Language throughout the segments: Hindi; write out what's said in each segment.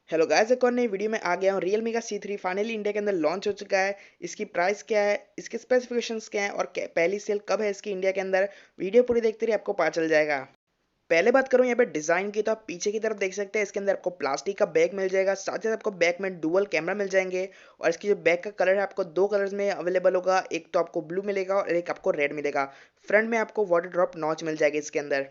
हेलो गाइस, एक और नई वीडियो में आ गया हूँ। Realme का C3 फाइनली इंडिया के अंदर लॉन्च हो चुका है। इसकी प्राइस क्या है, इसके स्पेसिफिकेशंस क्या हैं और पहली सेल कब है इसकी इंडिया के अंदर, वीडियो पूरी देखते रहिए, आपको पता चल जाएगा। पहले बात करूँ यहाँ पे डिज़ाइन की, तो आप पीछे की तरफ देख सकते हैं। इसके अंदर आपको प्लास्टिक का बैग मिल जाएगा, साथ ही साथ आपको बैक में डुअल कैमरा मिल जाएंगे। और इसकी जो बैक का कलर है आपको दो कलर्स में अवेलेबल होगा, एक तो आपको ब्लू मिलेगा और एक आपको रेड मिलेगा। फ्रंट में आपको वाटर ड्रॉप नॉच मिल जाएगी इसके अंदर।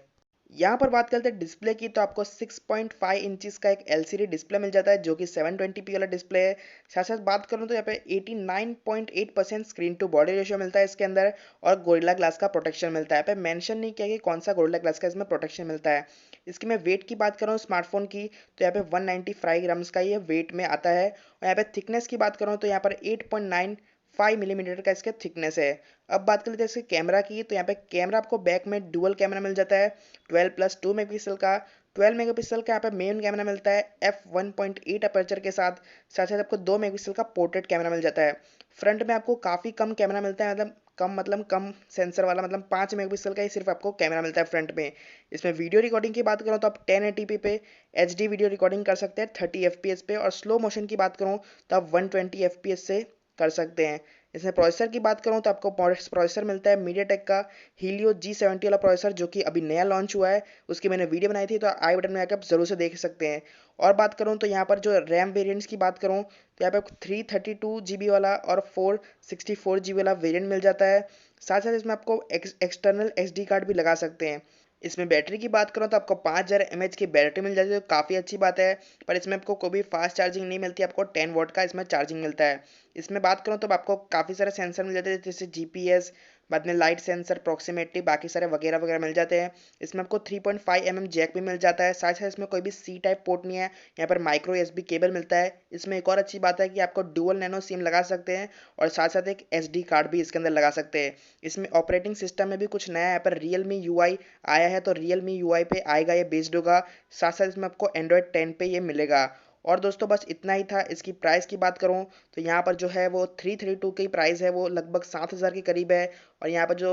यहाँ पर बात करते हैं डिस्प्ले की, तो आपको 6.5 इंचज़ का एक एलसीडी डिस्प्ले मिल जाता है जो कि 720p वाला डिस्प्ले है। साथ साथ बात करूँ तो यहाँ पे 89.8% स्क्रीन टू बॉडी रेशियो मिलता है इसके अंदर। और गोरिल्ला ग्लास का प्रोटेक्शन मिलता है। यहाँ पे मेंशन नहीं किया कि कौन सा गोरिल्ला ग्लास का इसमें प्रोटेक्शन मिलता है। इसकी मैं वेट की बात करूँ स्मार्टफोन की, तो यहाँ पे 195 ग्राम्स का ये वेट में आता है। और यहाँ पे थिकनेस की बात करूँ तो यहाँ पर 8.95 मिलीमीटर का इसका थिकनेस है। अब बात कर लेते हैं इसके कैमरा की, तो यहाँ पे कैमरा आपको बैक में डुअल कैमरा मिल जाता है 12+2 मेगापिक्सल का। 12 मेगापिक्सल का यहाँ पे मेन कैमरा मिलता है f1.8 अपर्चर के साथ। साथ साथ आपको 2 मेगापिक्सल का पोर्ट्रेट कैमरा मिल जाता है। फ्रंट में आपको काफ़ी कम कैमरा मिलता है, मतलब कम सेंसर वाला, मतलब 5 मेगापिक्सल का ही सिर्फ आपको कैमरा मिलता है फ्रंट में। इसमें वीडियो रिकॉर्डिंग की बात करूँ तो आप 1080p पे HD वीडियो रिकॉर्डिंग कर सकते हैं 30 FPS पे। और स्लो मोशन की बात करूँ तो आप 120 FPS से कर सकते हैं। इसमें प्रोसेसर की बात करूँ तो आपको प्रोसेसर मिलता है मीडियाटेक का Helio G70 वाला प्रोसेसर, जो कि अभी नया लॉन्च हुआ है। उसकी मैंने वीडियो बनाई थी, तो आई बटन में आकर आप जरूर से देख सकते हैं। और बात करूँ तो यहाँ पर जो रैम वेरिएंट्स की बात करूँ तो यहाँ पे आपको 332 GB वाला और 464 GB वाला वेरिएंट मिल जाता है। साथ साथ इसमें आपको एक्सटर्नल SD कार्ड भी लगा सकते हैं। इसमें बैटरी की बात करूँ तो आपको 5000 mAh की बैटरी मिल जाती है, तो काफ़ी अच्छी बात है। पर इसमें आपको कोई भी फास्ट चार्जिंग नहीं मिलती, आपको 10 W का इसमें चार्जिंग मिलता है। इसमें बात करूँ तो आपको काफ़ी सारे सेंसर मिल जाते हैं, जैसे GPS, बाद में लाइट सेंसर, प्रॉक्सिमिटी, बाकी सारे वगैरह वगैरह मिल जाते हैं। इसमें आपको 3.5 mm जैक भी मिल जाता है। साथ साथ इसमें कोई भी C टाइप पोर्ट नहीं है। यहाँ पर माइक्रो USB केबल मिलता है। इसमें एक और अच्छी बात है कि आपको डुअल नैनो सिम लगा सकते हैं और साथ साथ एक SD कार्ड भी इसके अंदर लगा सकते हैं। इसमें ऑपरेटिंग सिस्टम में भी कुछ नया है। यहाँ पर Realme UI आया है, तो Realme UI पे आएगा ये बेस्ड होगा। साथ साथ इसमें आपको Android 10 पे ये मिलेगा। और दोस्तों बस इतना ही था। इसकी प्राइस की बात करूँ तो यहाँ पर जो है वो 332 की प्राइस है, वो लगभग 7000 के करीब है। और यहाँ पर जो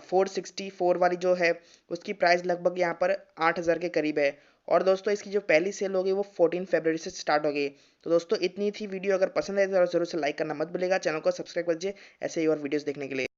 464 वाली जो है उसकी प्राइस लगभग यहाँ पर 8000 के करीब है। और दोस्तों इसकी जो पहली सेल होगी वो 14 फरवरी से स्टार्ट होगी। तो दोस्तों इतनी थी वीडियो। अगर पसंद आए तो ज़रूर से लाइक करना मत भूलिएगा, चैनल को सब्सक्राइब कर दीजिए ऐसे ही और वीडियोस देखने के लिए।